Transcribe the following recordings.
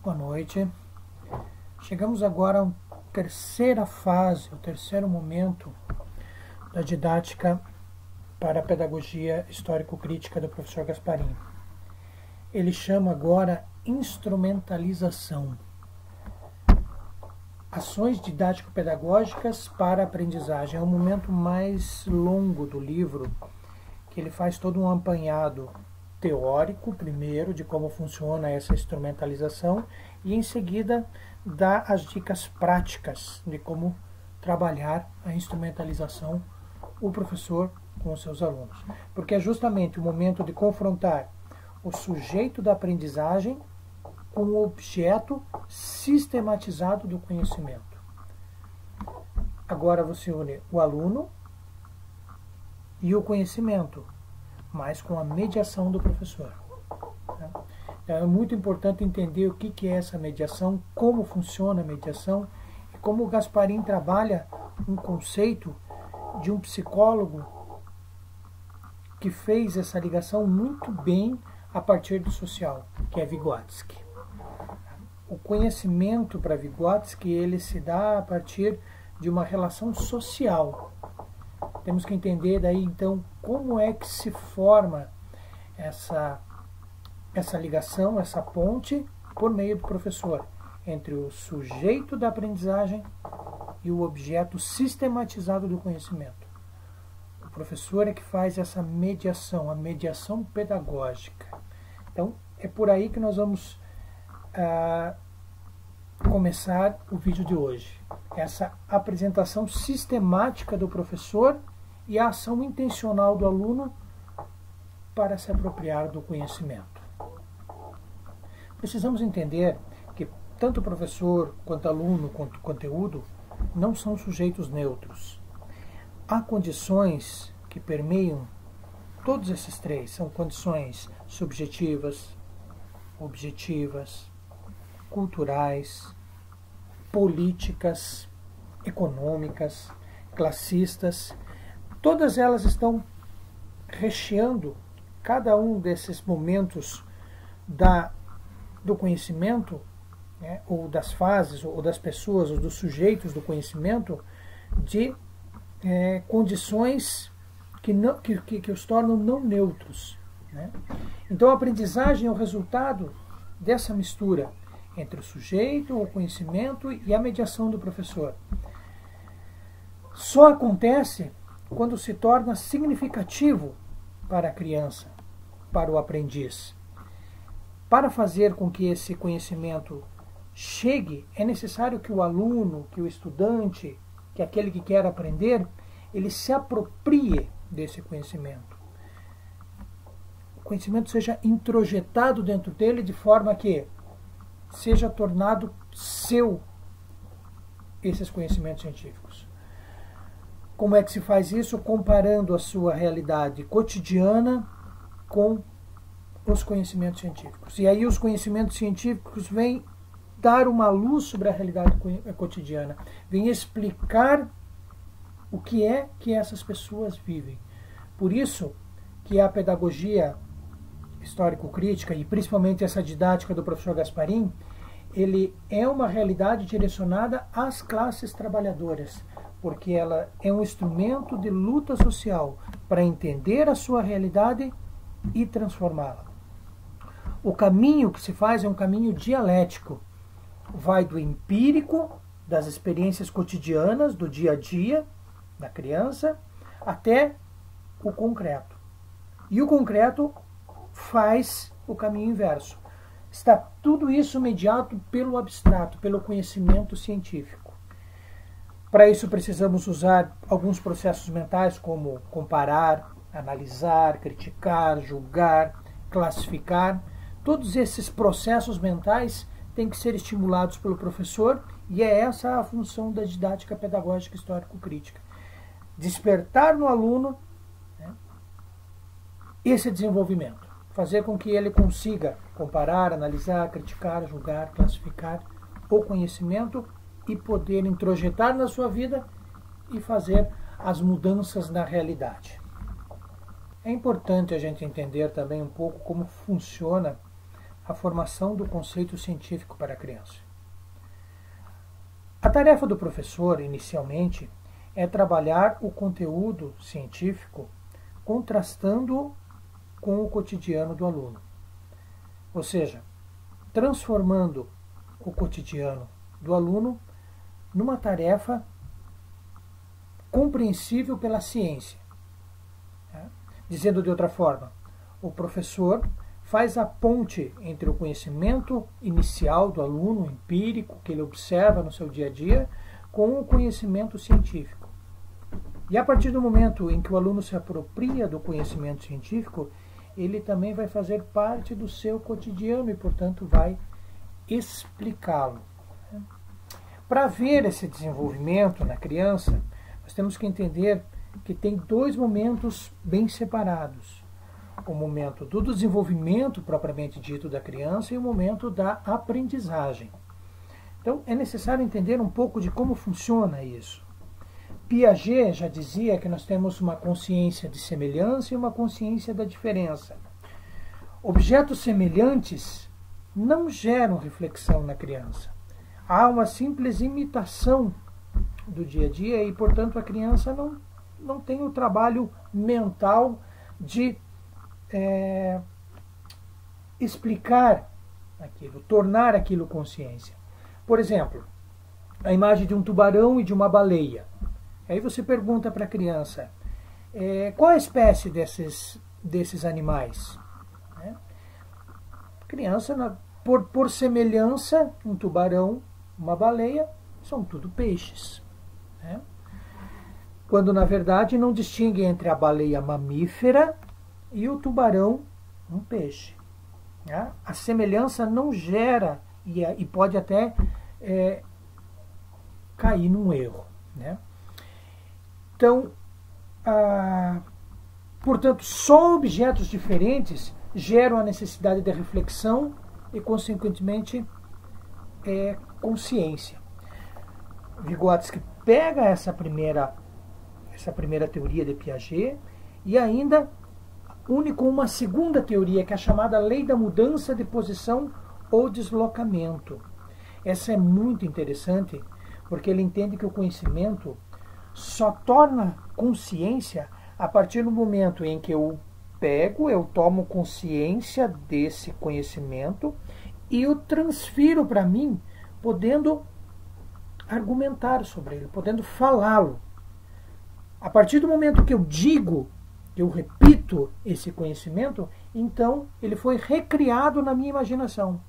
Boa noite. Chegamos agora à terceira fase, o terceiro momento da didática para a pedagogia histórico-crítica do professor Gasparim. Ele chama agora instrumentalização. Ações didático-pedagógicas para a aprendizagem. É o momento mais longo do livro, que ele faz todo um apanhado teórico, primeiro, de como funciona essa instrumentalização, e em seguida dá as dicas práticas de como trabalhar a instrumentalização o professor com os seus alunos. Porque é justamente o momento de confrontar o sujeito da aprendizagem com o objeto sistematizado do conhecimento. Agora você une o aluno e o conhecimento, mas com a mediação do professor. Então é muito importante entender o que é essa mediação, como funciona a mediação, e como o Gasparim trabalha um conceito de um psicólogo que fez essa ligação muito bem a partir do social, que é Vygotsky. O conhecimento para Vygotsky, ele se dá a partir de uma relação social. Temos que entender daí, então, como é que se forma essa ligação, essa ponte, por meio do professor, entre o sujeito da aprendizagem e o objeto sistematizado do conhecimento. O professor é que faz essa mediação, a mediação pedagógica. Então, é por aí que nós vamos começar o vídeo de hoje. Essa apresentação sistemática do professor e a ação intencional do aluno para se apropriar do conhecimento. Precisamos entender que tanto o professor, quanto aluno, quanto conteúdo não são sujeitos neutros. Há condições que permeiam todos esses três. São condições subjetivas, objetivas, culturais, políticas, econômicas, classistas. Todas elas estão recheando cada um desses momentos do conhecimento, né, ou das fases, ou das pessoas, ou dos sujeitos do conhecimento, de condições que os tornam não neutros. Né? Então a aprendizagem é o resultado dessa mistura entre o sujeito, o conhecimento e a mediação do professor. Só acontece quando se torna significativo para a criança, para o aprendiz. Para fazer com que esse conhecimento chegue, é necessário que o aluno, que o estudante, que aquele que quer aprender, ele se aproprie desse conhecimento. O conhecimento seja introjetado dentro dele de forma que seja tornado seu esses conhecimentos científicos. Como é que se faz isso? Comparando a sua realidade cotidiana com os conhecimentos científicos. E aí os conhecimentos científicos vêm dar uma luz sobre a realidade cotidiana, vêm explicar o que é que essas pessoas vivem. Por isso que a pedagogia histórico-crítica, e principalmente essa didática do professor Gasparim, ele é uma realidade direcionada às classes trabalhadoras, porque ela é um instrumento de luta social para entender a sua realidade e transformá-la. O caminho que se faz é um caminho dialético. Vai do empírico, das experiências cotidianas, do dia a dia da criança, até o concreto. E o concreto faz o caminho inverso. Está tudo isso mediado pelo abstrato, pelo conhecimento científico. Para isso precisamos usar alguns processos mentais como comparar, analisar, criticar, julgar, classificar. Todos esses processos mentais têm que ser estimulados pelo professor, e é essa a função da didática pedagógica histórico-crítica. Despertar no aluno, né, esse desenvolvimento. Fazer com que ele consiga comparar, analisar, criticar, julgar, classificar o conhecimento e poder introjetar na sua vida e fazer as mudanças na realidade. É importante a gente entender também um pouco como funciona a formação do conceito científico para a criança. A tarefa do professor, inicialmente, é trabalhar o conteúdo científico contrastando com o cotidiano do aluno. Ou seja, transformando o cotidiano do aluno numa tarefa compreensível pela ciência. Dizendo de outra forma, o professor faz a ponte entre o conhecimento inicial do aluno, empírico, que ele observa no seu dia a dia, com o conhecimento científico. E a partir do momento em que o aluno se apropria do conhecimento científico, ele também vai fazer parte do seu cotidiano e, portanto, vai explicá-lo. Para ver esse desenvolvimento na criança, nós temos que entender que tem dois momentos bem separados. O momento do desenvolvimento propriamente dito da criança e o momento da aprendizagem. Então, é necessário entender um pouco de como funciona isso. Piaget já dizia que nós temos uma consciência de semelhança e uma consciência da diferença. Objetos semelhantes não geram reflexão na criança. Há uma simples imitação do dia a dia e, portanto, a criança não tem o trabalho mental de explicar aquilo, tornar aquilo consciência. Por exemplo, a imagem de um tubarão e de uma baleia. Aí você pergunta para a criança, qual a espécie desses animais? A criança, por semelhança, um tubarão, uma baleia, são tudo peixes. Quando, na verdade, não distingue entre a baleia mamífera e o tubarão, um peixe. A semelhança não gera e pode até cair num erro. Então, portanto, só objetos diferentes geram a necessidade de reflexão e, consequentemente, consciência. Vygotsky pega essa primeira teoria de Piaget e ainda une com uma segunda teoria, que é a chamada lei da mudança de posição ou deslocamento. Essa é muito interessante, porque ele entende que o conhecimento só torna consciência a partir do momento em que eu tomo consciência desse conhecimento e o transfiro para mim, podendo argumentar sobre ele, podendo falá-lo. A partir do momento que eu digo, que eu repito esse conhecimento, então ele foi recriado na minha imaginação.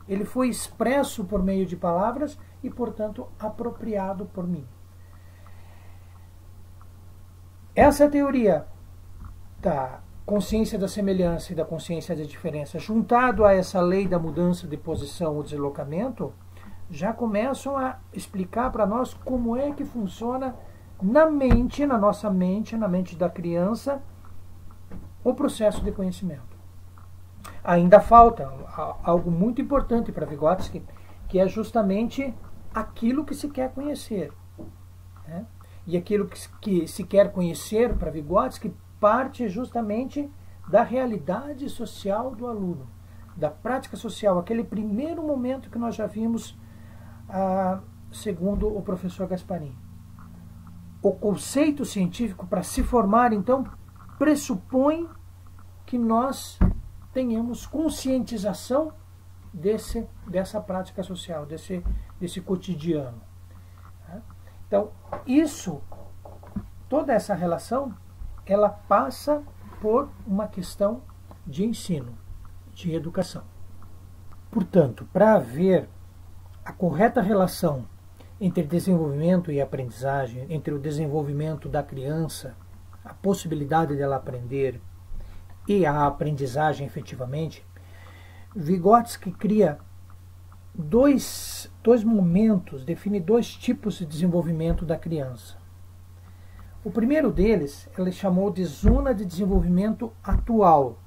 Ele foi expresso por meio de palavras e, portanto, apropriado por mim. Essa teoria da consciência da semelhança e da consciência da diferença, juntado a essa lei da mudança de posição ou deslocamento, já começam a explicar para nós como é que funciona na nossa mente, na mente da criança, o processo de conhecimento. Ainda falta algo muito importante para Vygotsky, que é justamente aquilo que se quer conhecer. E aquilo que se quer conhecer para Vygotsky parte justamente da realidade social do aluno, da prática social, aquele primeiro momento que nós já vimos, segundo o professor Gasparin. O conceito científico, para se formar, então, pressupõe que nós tenhamos conscientização dessa prática social, desse cotidiano. Então, toda essa relação, ela passa por uma questão de ensino, de educação. Portanto, para haver a correta relação entre desenvolvimento e aprendizagem, entre o desenvolvimento da criança, a possibilidade dela aprender e a aprendizagem efetivamente, Vygotsky cria dois momentos, define dois tipos de desenvolvimento da criança. O primeiro deles, ele chamou de zona de desenvolvimento atual,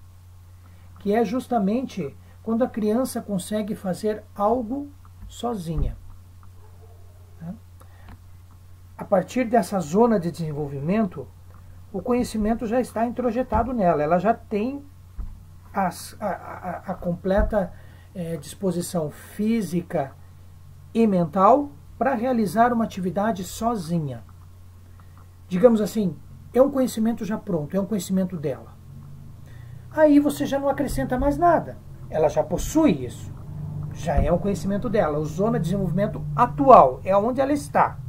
que é justamente quando a criança consegue fazer algo sozinha. A partir dessa zona de desenvolvimento, o conhecimento já está introjetado nela, ela já tem a completa disposição física e mental para realizar uma atividade sozinha. Digamos assim, é um conhecimento já pronto, é um conhecimento dela. Aí você já não acrescenta mais nada. Ela já possui isso. Já é um conhecimento dela. A zona de desenvolvimento atual é onde ela está.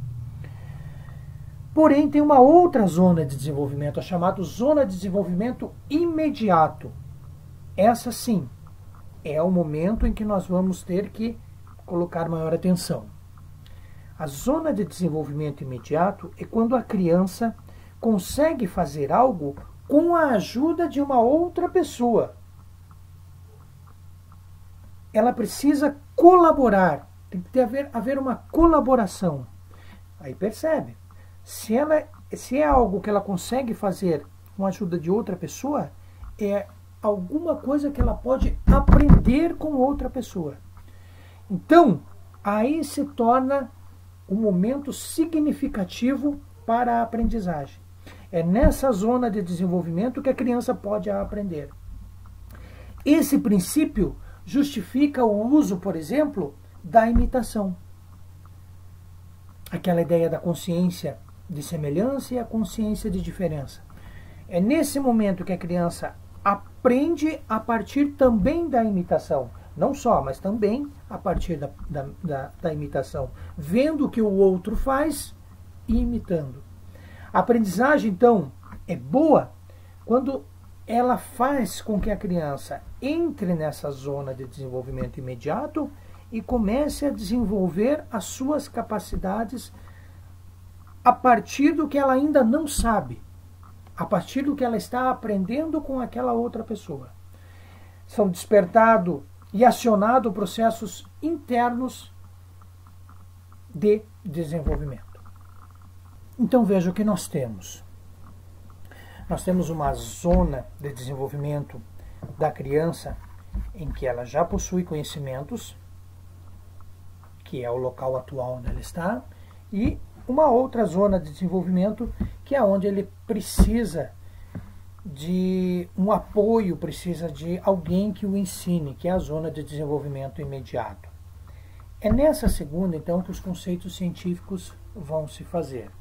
Porém, tem uma outra zona de desenvolvimento, a chamada zona de desenvolvimento imediato. Essa sim, é o momento em que nós vamos ter que colocar maior atenção. A zona de desenvolvimento imediato é quando a criança consegue fazer algo com a ajuda de uma outra pessoa. Ela precisa colaborar, tem que haver uma colaboração. Aí percebe, se é algo que ela consegue fazer com a ajuda de outra pessoa, é alguma coisa que ela pode aprender com outra pessoa. Então, aí se torna um momento significativo para a aprendizagem. É nessa zona de desenvolvimento que a criança pode aprender. Esse princípio justifica o uso, por exemplo, da imitação. Aquela ideia da consciência de semelhança e a consciência de diferença. É nesse momento que a criança aprende a partir também da imitação. Não só, mas também a partir da imitação. Vendo o que o outro faz e imitando. A aprendizagem, então, é boa quando ela faz com que a criança entre nessa zona de desenvolvimento imediato e comece a desenvolver as suas capacidades a partir do que ela ainda não sabe, a partir do que ela está aprendendo com aquela outra pessoa. São despertados e acionados processos internos de desenvolvimento. Então veja o que nós temos. Nós temos uma zona de desenvolvimento da criança em que ela já possui conhecimentos, que é o local atual onde ela está, e uma outra zona de desenvolvimento que é onde ele precisa de um apoio, precisa de alguém que o ensine, que é a zona de desenvolvimento imediato. É nessa segunda, então, que os conceitos científicos vão se fazer.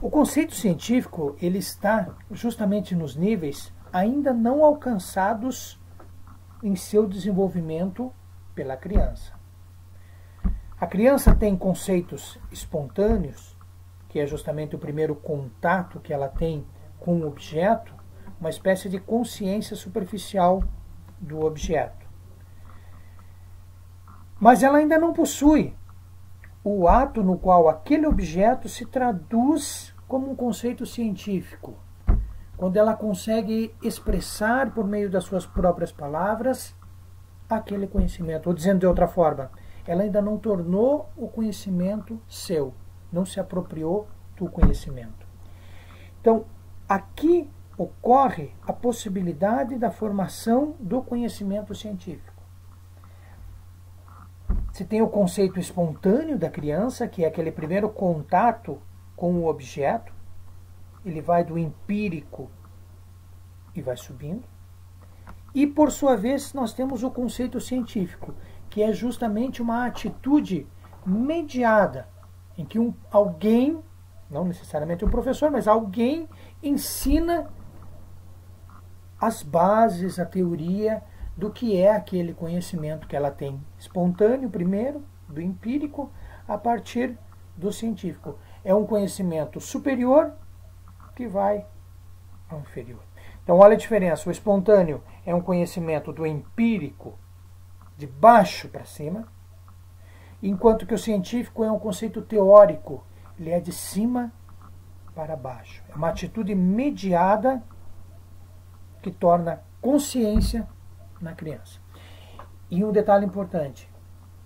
O conceito científico ele está justamente nos níveis ainda não alcançados em seu desenvolvimento pela criança. A criança tem conceitos espontâneos, que é justamente o primeiro contato que ela tem com o objeto, uma espécie de consciência superficial do objeto. Mas ela ainda não possui o ato no qual aquele objeto se traduz como um conceito científico, quando ela consegue expressar por meio das suas próprias palavras aquele conhecimento. Ou dizendo de outra forma, ela ainda não tornou o conhecimento seu, não se apropriou do conhecimento. Então, aqui ocorre a possibilidade da formação do conhecimento científico. Você tem o conceito espontâneo da criança, que é aquele primeiro contato com o objeto. Ele vai do empírico e vai subindo. E, por sua vez, nós temos o conceito científico, que é justamente uma atitude mediada, em que alguém, não necessariamente um professor, mas alguém ensina as bases, a teoria do que é aquele conhecimento que ela tem espontâneo primeiro, do empírico, a partir do científico. É um conhecimento superior que vai ao inferior. Então, olha a diferença. O espontâneo é um conhecimento do empírico de baixo para cima, enquanto que o científico é um conceito teórico. Ele é de cima para baixo. É uma atitude mediada que torna consciência na criança. E um detalhe importante,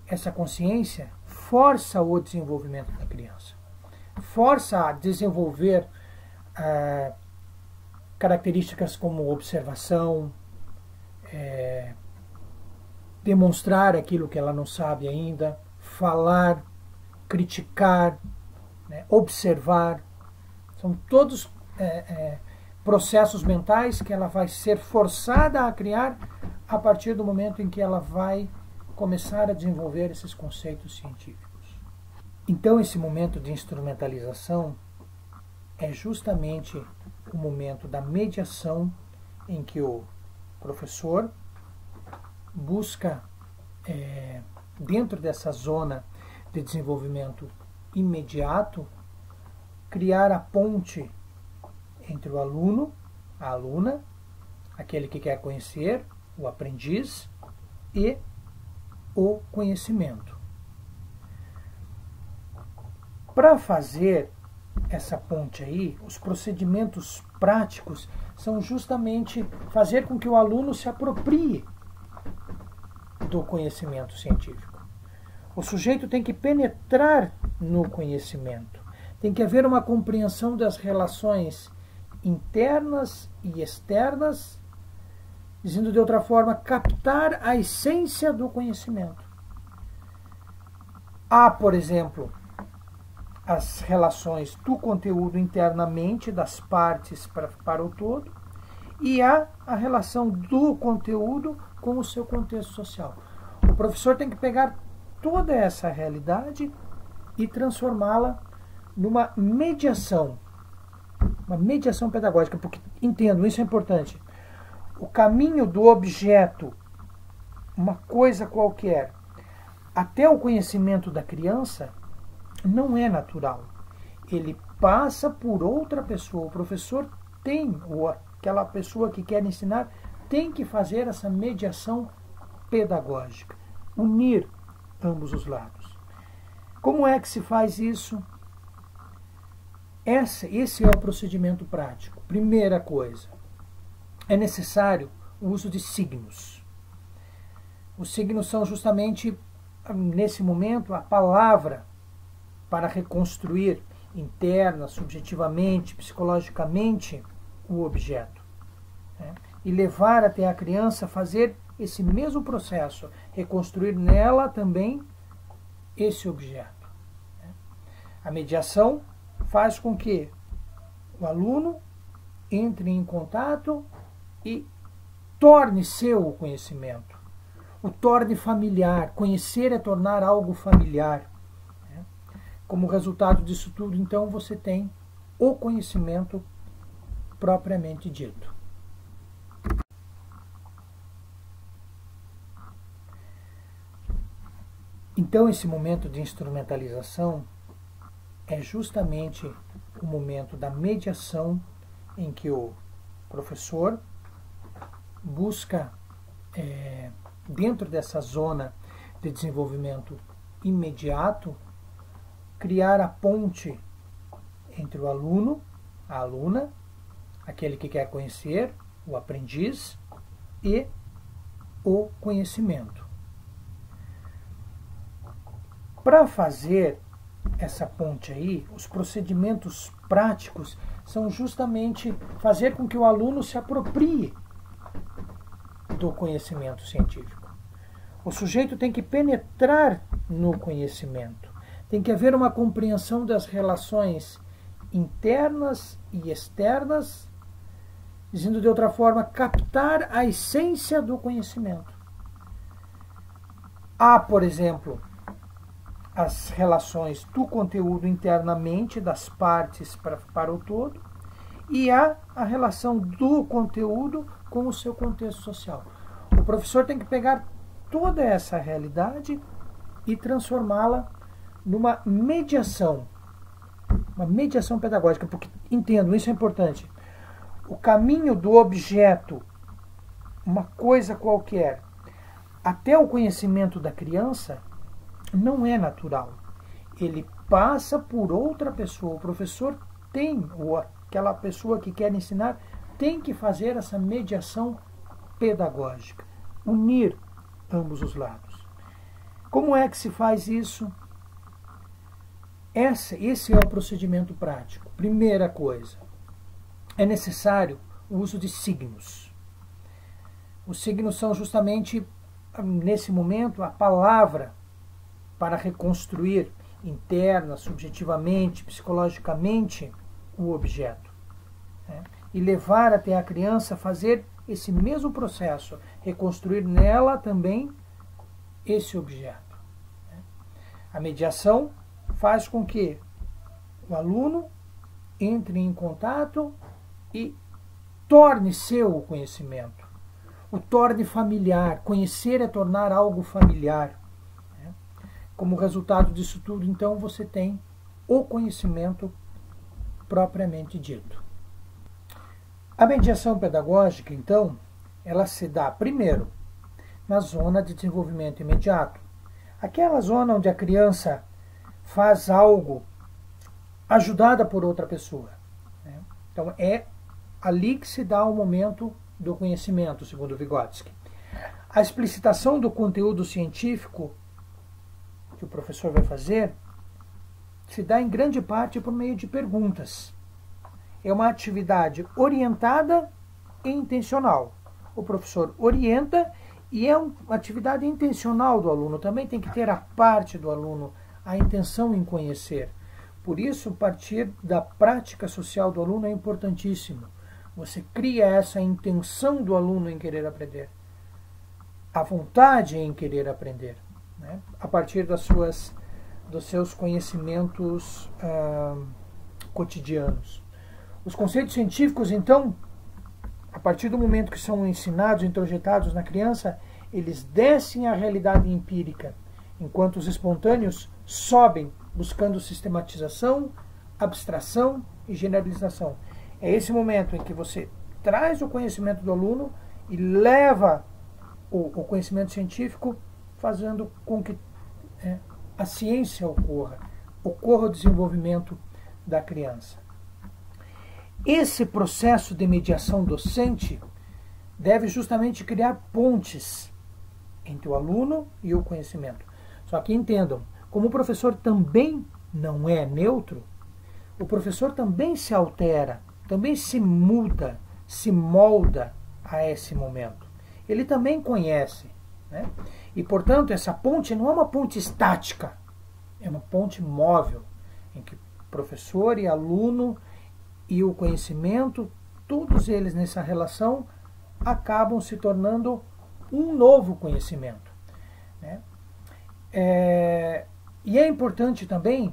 essa consciência força o desenvolvimento da criança. Força a desenvolver características como observação, demonstrar aquilo que ela não sabe ainda, falar, criticar, observar. São todos processos mentais que ela vai ser forçada a criar a partir do momento em que ela vai começar a desenvolver esses conceitos científicos. Então, esse momento de instrumentalização é justamente o momento da mediação em que o professor busca, dentro dessa zona de desenvolvimento imediato, criar a ponte entre o aluno, a aluna, aquele que quer conhecer, o aprendiz, e o conhecimento. Para fazer essa ponte aí, os procedimentos práticos são justamente fazer com que o aluno se aproprie do conhecimento científico. O sujeito tem que penetrar no conhecimento. Tem que haver uma compreensão das relações internas e externas, dizendo de outra forma, captar a essência do conhecimento. Há, por exemplo, as relações do conteúdo internamente, das partes para o todo, e há a relação do conteúdo com o seu contexto social. O professor tem que pegar toda essa realidade e transformá-la numa mediação pedagógica, porque, entendo, isso é importante. O caminho do objeto, uma coisa qualquer, até o conhecimento da criança, não é natural. Ele passa por outra pessoa. O professor tem, ou aquela pessoa que quer ensinar, tem que fazer essa mediação pedagógica, unir ambos os lados. Como é que se faz isso? Esse é o procedimento prático. Primeira coisa, é necessário o uso de signos. Os signos são justamente, nesse momento, a palavra para reconstruir interna, subjetivamente, psicologicamente, o objeto. E levar até a criança a fazer esse mesmo processo, reconstruir nela também esse objeto. A mediação faz com que o aluno entre em contato e torne seu o conhecimento, o torne familiar. Conhecer é tornar algo familiar. Como resultado disso tudo, então, você tem o conhecimento propriamente dito. Então, esse momento de instrumentalização é justamente o momento da mediação em que o professor busca, dentro dessa zona de desenvolvimento imediato, criar a ponte entre o aluno, a aluna, aquele que quer conhecer, o aprendiz, e o conhecimento. Para fazer essa ponte aí, os procedimentos práticos são justamente fazer com que o aluno se aproprie do conhecimento científico. O sujeito tem que penetrar no conhecimento. Tem que haver uma compreensão das relações internas e externas, dizendo de outra forma, captar a essência do conhecimento. Há, por exemplo, as relações do conteúdo internamente, das partes para o todo, e há a relação do conteúdo com o seu contexto social. O professor tem que pegar toda essa realidade e transformá-la numa mediação pedagógica, porque, entendo, isso é importante. O caminho do objeto, uma coisa qualquer, até o conhecimento da criança, não é natural. Ele passa por outra pessoa. O professor tem, ou aquela pessoa que quer ensinar, tem que fazer essa mediação pedagógica, unir ambos os lados. Como é que se faz isso? Esse é o procedimento prático. Primeira coisa, é necessário o uso de signos. Os signos são justamente, nesse momento, a palavra para reconstruir interna, subjetivamente, psicologicamente, o objeto. e levar até a criança fazer esse mesmo processo, reconstruir nela também esse objeto. A mediação faz com que o aluno entre em contato e torne seu o conhecimento, o torne familiar. Conhecer é tornar algo familiar. Como resultado disso tudo, então, você tem o conhecimento propriamente dito. A mediação pedagógica, então, ela se dá primeiro na zona de desenvolvimento imediato, aquela zona onde a criança faz algo ajudada por outra pessoa. Então, é ali que se dá o momento do conhecimento, segundo Vygotsky. A explicitação do conteúdo científico que o professor vai fazer se dá em grande parte por meio de perguntas. É uma atividade orientada e intencional. O professor orienta e é uma atividade intencional do aluno. Também tem que ter a parte do aluno, a intenção em conhecer. Por isso, partir da prática social do aluno é importantíssimo. Você cria essa intenção do aluno em querer aprender, a vontade em querer aprender, a partir dos seus conhecimentos cotidianos. Os conceitos científicos, então, a partir do momento que são ensinados, introjetados na criança, eles descem à realidade empírica, enquanto os espontâneos sobem, buscando sistematização, abstração e generalização. É esse momento em que você traz o conhecimento do aluno e leva o conhecimento científico, fazendo com que a ciência ocorra o desenvolvimento da criança. Esse processo de mediação docente deve justamente criar pontes entre o aluno e o conhecimento. Só que entendam, como o professor também não é neutro, o professor também se altera, também se muda, se molda a esse momento. Ele também conhece, E, portanto, essa ponte não é uma ponte estática, é uma ponte móvel, em que professor e aluno e o conhecimento, todos eles nessa relação, acabam se tornando um novo conhecimento. E é importante também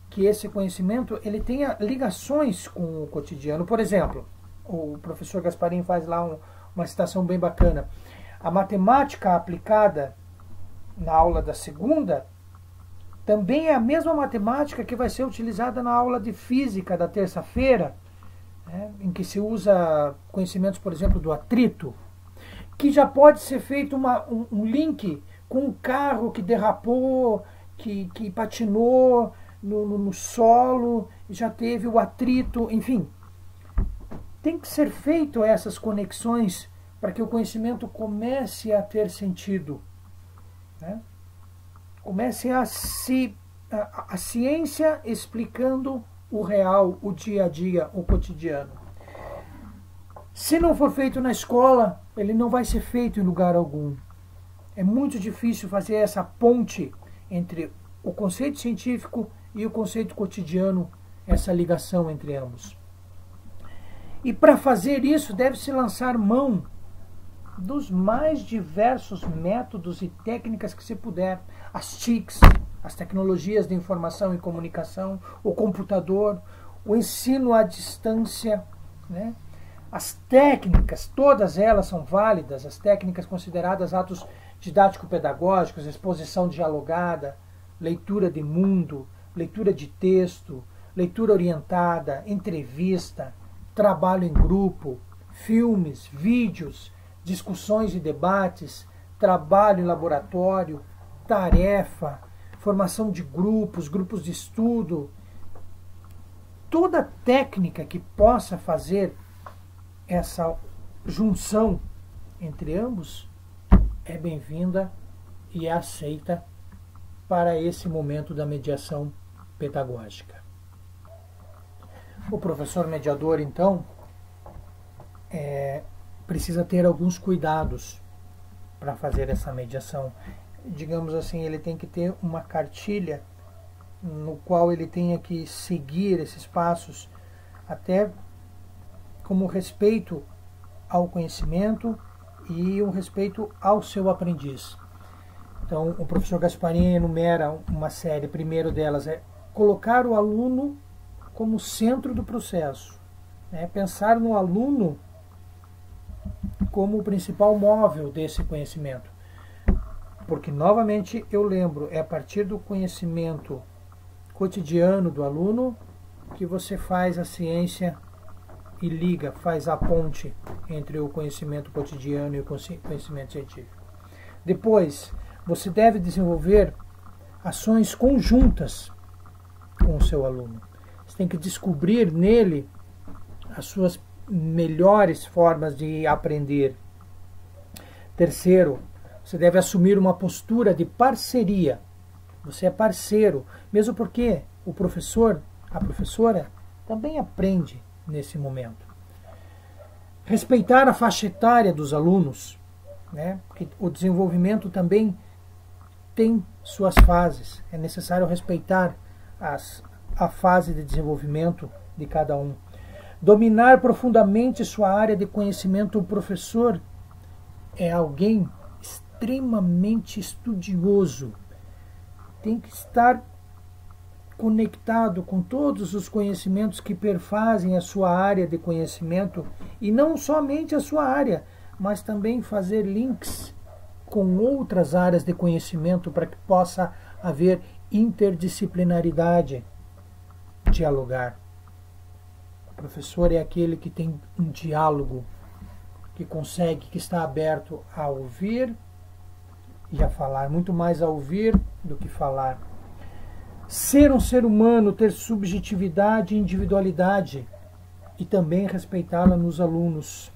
que esse conhecimento ele tenha ligações com o cotidiano. Por exemplo, o professor Gasparin faz lá uma citação bem bacana. A matemática aplicada na aula da segunda também é a mesma matemática que vai ser utilizada na aula de física da terça-feira, em que se usa conhecimentos, por exemplo, do atrito, que já pode ser feito um link com um carro que derrapou, que patinou no solo, já teve o atrito, enfim. Tem que ser feito essas conexões para que o conhecimento comece a ter sentido. Comece a ciência explicando o real, o dia a dia, o cotidiano. Se não for feito na escola, ele não vai ser feito em lugar algum. É muito difícil fazer essa ponte entre o conceito científico e o conceito cotidiano, essa ligação entre ambos. E para fazer isso, deve-se lançar mão dos mais diversos métodos e técnicas que se puder. As TICs, as tecnologias de informação e comunicação, o computador, o ensino à distância, As técnicas, todas elas são válidas, as técnicas consideradas atos didático-pedagógicos, exposição dialogada, leitura de mundo, leitura de texto, leitura orientada, entrevista, trabalho em grupo, filmes, vídeos, discussões e debates, trabalho em laboratório, tarefa, formação de grupos, grupos de estudo. Toda técnica que possa fazer essa junção entre ambos é bem-vinda e é aceita para esse momento da mediação pedagógica. O professor mediador, então, precisa ter alguns cuidados para fazer essa mediação. Digamos assim, ele tem que ter uma cartilha no qual ele tenha que seguir esses passos, até como respeito ao conhecimento e um respeito ao seu aprendiz. Então, o professor Gasparini enumera uma série. Primeiro delas é colocar o aluno como centro do processo, né? Pensar no aluno como o principal móvel desse conhecimento. Porque, novamente, eu lembro, é a partir do conhecimento cotidiano do aluno que você faz a ciência e liga, faz a ponte entre o conhecimento cotidiano e o conhecimento científico. Depois, você deve desenvolver ações conjuntas com o seu aluno. Você tem que descobrir nele as suas melhores formas de aprender. Terceiro, você deve assumir uma postura de parceria. Você é parceiro, mesmo porque o professor, a professora, também aprende nesse momento. Respeitar a faixa etária dos alunos, né? Porque o desenvolvimento também tem suas fases. É necessário respeitar a fase de desenvolvimento de cada um. Dominar profundamente sua área de conhecimento. O professor é alguém extremamente estudioso. Tem que estar conectado com todos os conhecimentos que perfazem a sua área de conhecimento, e não somente a sua área, mas também fazer links com outras áreas de conhecimento para que possa haver interdisciplinaridade, dialogar. O professor é aquele que tem um diálogo, que consegue, que está aberto a ouvir e a falar, muito mais a ouvir do que falar. Ser um ser humano, ter subjetividade e individualidade e também respeitá-la nos alunos.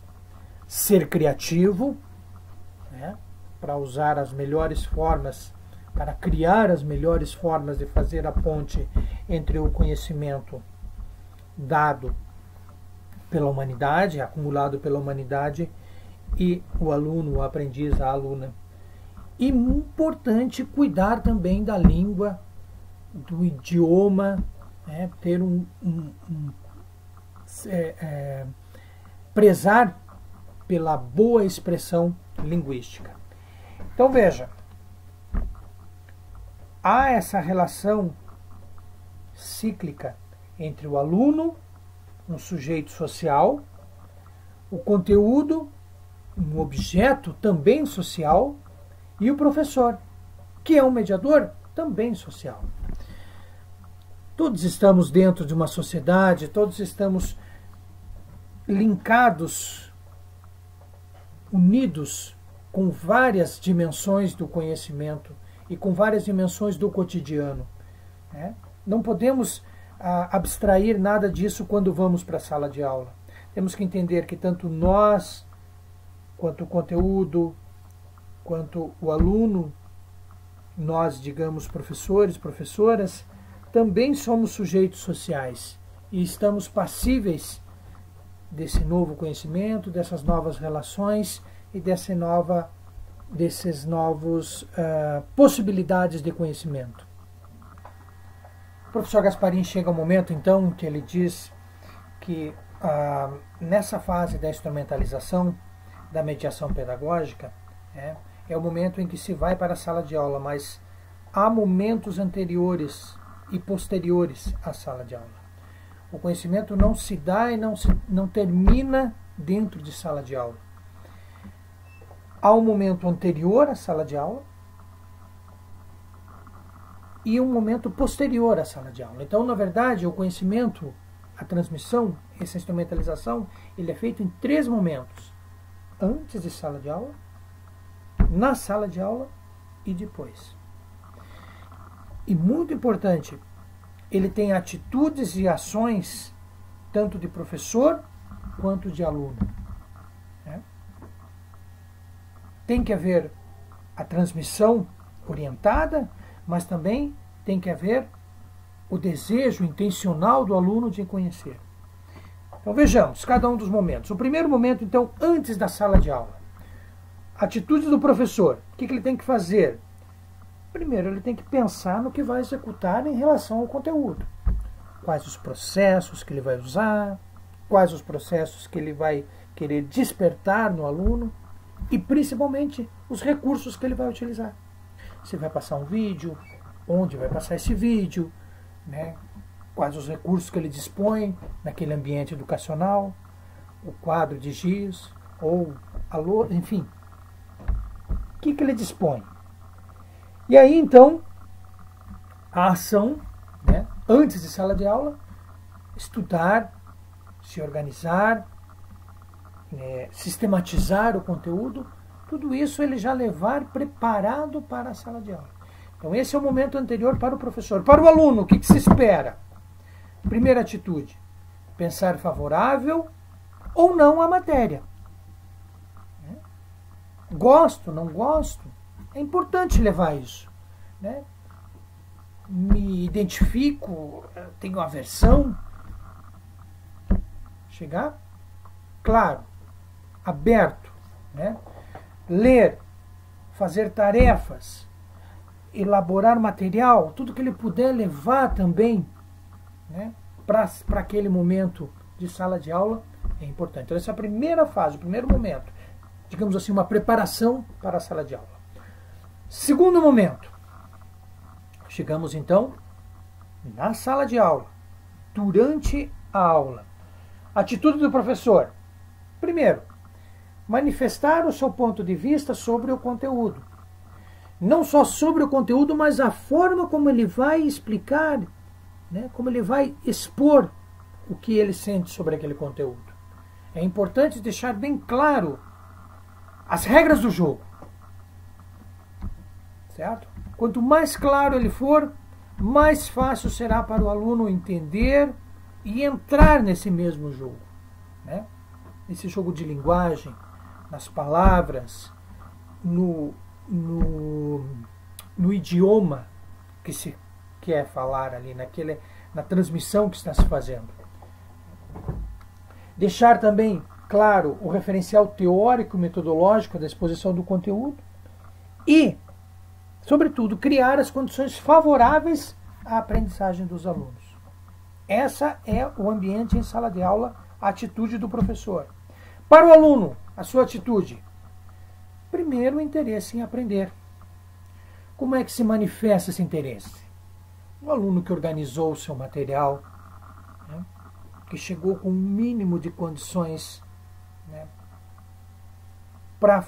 Ser criativo, né, para usar as melhores formas, para criar as melhores formas de fazer a ponte entre o conhecimento dado pela humanidade, acumulado pela humanidade, e o aluno, o aprendiz, a aluna. E importante cuidar também da língua, do idioma, né, ter prezar pela boa expressão linguística. Então veja, há essa relação cíclica entre o aluno, um sujeito social, o conteúdo, um objeto também social, e o professor, que é um mediador também social. Todos estamos dentro de uma sociedade, todos estamos linkados, unidos com várias dimensões do conhecimento e com várias dimensões do cotidiano, né? Não podemos abstrair nada disso quando vamos para a sala de aula. Temos que entender que tanto nós, quanto o conteúdo, quanto o aluno, nós, digamos, professores, professoras, também somos sujeitos sociais e estamos passíveis desse novo conhecimento, dessas novas relações e desses novos possibilidades de conhecimento. O professor Gasparini chega ao momento, então, que ele diz que nessa fase da instrumentalização, da mediação pedagógica, é o momento em que se vai para a sala de aula, mas há momentos anteriores e posteriores à sala de aula. O conhecimento não se dá e não termina dentro de sala de aula. Há um momento anterior à sala de aula e um momento posterior à sala de aula. Então, na verdade, o conhecimento, a transmissão, essa instrumentalização, ele é feito em 3 momentos. Antes de sala de aula, na sala de aula e depois. E muito importante, ele tem atitudes e ações tanto de professor quanto de aluno, né? Tem que haver a transmissão orientada, mas também tem que haver o desejo intencional do aluno de conhecer. Então vejamos cada um dos momentos. O primeiro momento, então, antes da sala de aula. Atitudes do professor. O que ele tem que fazer? Primeiro, ele tem que pensar no que vai executar em relação ao conteúdo. Quais os processos que ele vai usar, quais os processos que ele vai querer despertar no aluno e principalmente os recursos que ele vai utilizar. Se vai passar um vídeo, onde vai passar esse vídeo, né? Quais os recursos que ele dispõe naquele ambiente educacional, o quadro de giz, ou alô, enfim, o que ele dispõe. E aí então, a ação, né, antes de sala de aula, estudar, se organizar, sistematizar o conteúdo, tudo isso ele já levar preparado para a sala de aula. Então esse é o momento anterior para o professor. Para o aluno, o que se espera? Primeira atitude, pensar favorável ou não à matéria. Gosto, não gosto, é importante levar isso. Né? Me identifico, tenho aversão. Chegar, claro, aberto, né? Ler, fazer tarefas, elaborar material, tudo que ele puder levar também, né, para aquele momento de sala de aula é importante. Então essa é a primeira fase, o primeiro momento, digamos assim, uma preparação para a sala de aula. Segundo momento, chegamos então na sala de aula, durante a aula. Atitude do professor. Primeiro, manifestar o seu ponto de vista sobre o conteúdo. Não só sobre o conteúdo, mas a forma como ele vai explicar, né, como ele vai expor o que ele sente sobre aquele conteúdo. É importante deixar bem claro as regras do jogo. Certo? Quanto mais claro ele for, mais fácil será para o aluno entender e entrar nesse mesmo jogo, né? Nesse jogo de linguagem, nas palavras, no idioma que se quer falar ali, na transmissão que está se fazendo. Deixar também claro o referencial teórico, metodológico da exposição do conteúdo e, sobretudo, criar as condições favoráveis à aprendizagem dos alunos. Essa é o ambiente em sala de aula, a atitude do professor. Para o aluno, a sua atitude. Primeiro, o interesse em aprender. Como é que se manifesta esse interesse? O aluno que organizou o seu material, né, que chegou com um mínimo de condições, né, para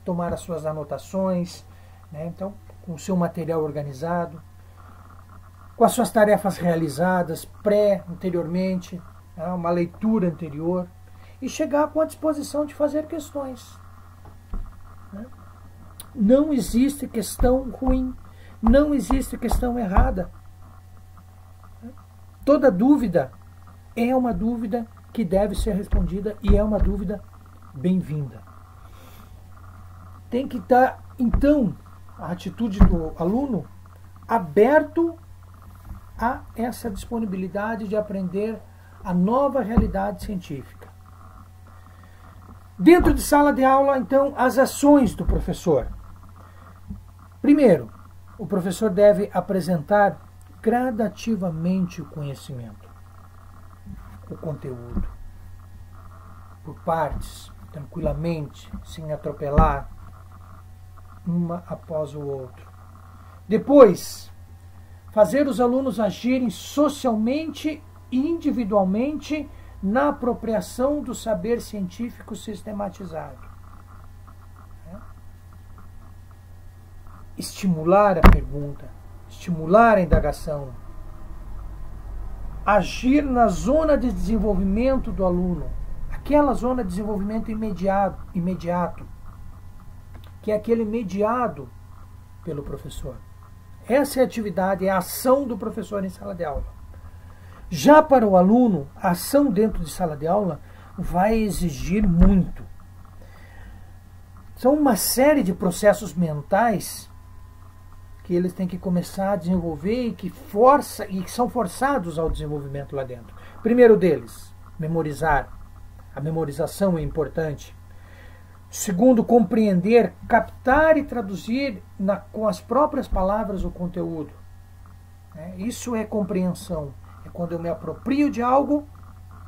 tomar as suas anotações, né, então, com o seu material organizado, com as suas tarefas realizadas anteriormente, né, uma leitura anterior, e chegar com a disposição de fazer questões. Né? Não existe questão ruim, não existe questão errada. Toda dúvida é uma dúvida que deve ser respondida e é uma dúvida bem-vinda. Tem que estar, então, a atitude do aluno aberto a essa disponibilidade de aprender a nova realidade científica. Dentro de sala de aula, então, as ações do professor. Primeiro, o professor deve apresentar gradativamente o conhecimento, o conteúdo, por partes, tranquilamente, sem atropelar, uma após o outro. Depois, fazer os alunos agirem socialmente e individualmente na apropriação do saber científico sistematizado. Estimular a pergunta, estimular a indagação, agir na zona de desenvolvimento do aluno, aquela zona de desenvolvimento imediato, que é aquele mediado pelo professor. Essa é a atividade, é a ação do professor em sala de aula. Já para o aluno, a ação dentro de sala de aula vai exigir muito. São uma série de processos mentais que eles têm que começar a desenvolver e que são forçados ao desenvolvimento lá dentro. Primeiro deles, memorizar. A memorização é importante. Segundo, compreender, captar e traduzir com as próprias palavras o conteúdo. Isso é compreensão. É quando eu me aproprio de algo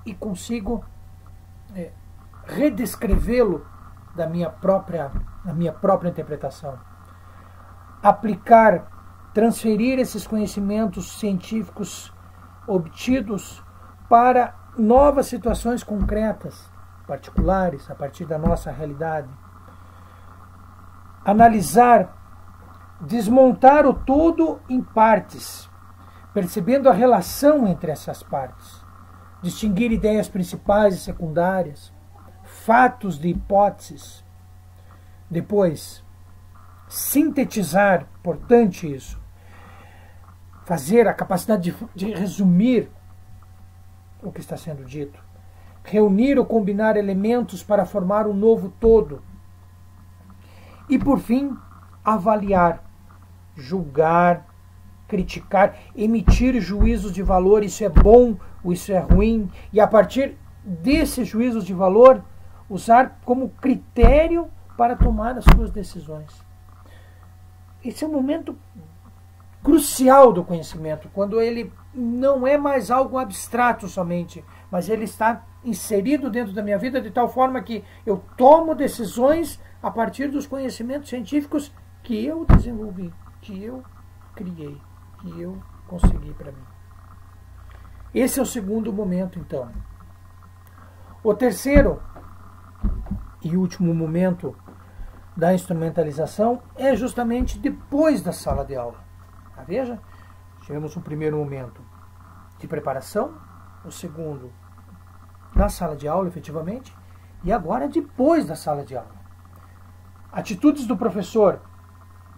e consigo redescrevê-lo na minha própria interpretação. Aplicar, transferir esses conhecimentos científicos obtidos para novas situações concretas, particulares, a partir da nossa realidade. Analisar, desmontar o todo em partes, percebendo a relação entre essas partes. Distinguir ideias principais e secundárias, fatos de hipóteses. Depois, sintetizar, importante isso. Fazer a capacidade de resumir o que está sendo dito. Reunir ou combinar elementos para formar um novo todo. E, por fim, avaliar, julgar, criticar, emitir juízos de valor, isso é bom, isso é ruim, e a partir desses juízos de valor, usar como critério para tomar as suas decisões. Esse é um momento crucial do conhecimento, quando ele não é mais algo abstrato somente, mas ele está inserido dentro da minha vida de tal forma que eu tomo decisões a partir dos conhecimentos científicos que eu desenvolvi, que eu criei, que eu consegui para mim. Esse é o segundo momento, então. O terceiro e último momento da instrumentalização é justamente depois da sala de aula. Veja, tivemos um primeiro momento de preparação, o segundo na sala de aula, efetivamente, e agora depois da sala de aula. Atitudes do professor.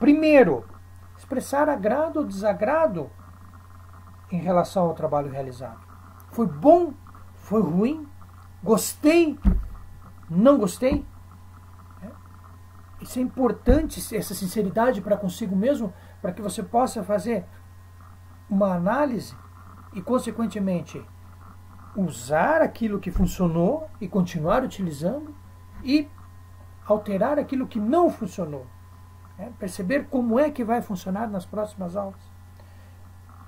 Primeiro, expressar agrado ou desagrado em relação ao trabalho realizado. Foi bom? Foi ruim? Gostei? Não gostei? Isso é importante, essa sinceridade para consigo mesmo, para que você possa fazer uma análise e, consequentemente, usar aquilo que funcionou e continuar utilizando e alterar aquilo que não funcionou. Perceber como é que vai funcionar nas próximas aulas.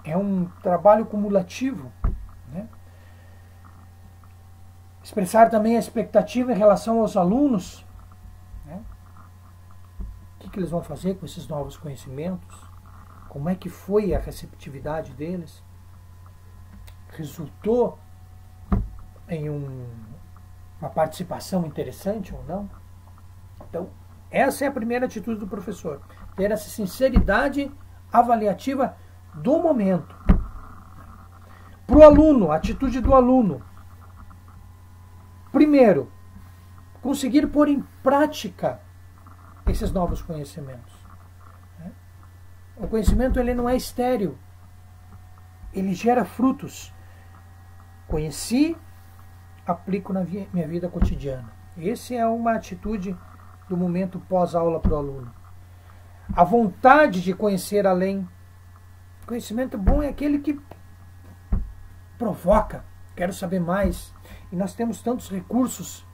É um trabalho cumulativo. Expressar também a expectativa em relação aos alunos. O que eles vão fazer com esses novos conhecimentos? Como é que foi a receptividade deles? Resultou em uma participação interessante ou não? Então, essa é a primeira atitude do professor. Ter essa sinceridade avaliativa do momento. Para o aluno, a atitude do aluno. Primeiro, conseguir pôr em prática esses novos conhecimentos. O conhecimento ele não é estéril. Ele gera frutos. Conheci, aplico na minha vida cotidiana. Essa é uma atitude do momento pós-aula para o aluno. A vontade de conhecer além. Conhecimento bom é aquele que provoca. Quero saber mais. E nós temos tantos recursos,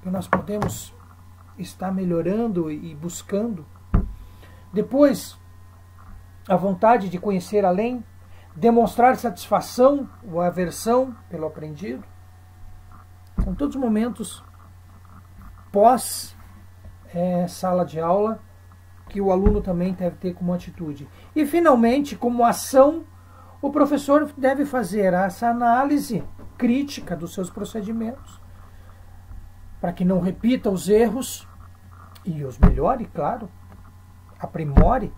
que nós podemos estar melhorando e buscando. Depois, a vontade de conhecer além, demonstrar satisfação ou aversão pelo aprendido. São todos momentos pós sala de aula que o aluno também deve ter como atitude. E, finalmente, como ação, o professor deve fazer essa análise crítica dos seus procedimentos, para que não repita os erros e os melhore, claro, aprimore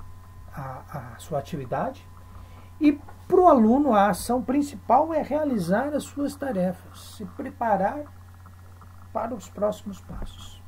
a sua atividade. E para o aluno, a ação principal é realizar as suas tarefas, se preparar para os próximos passos.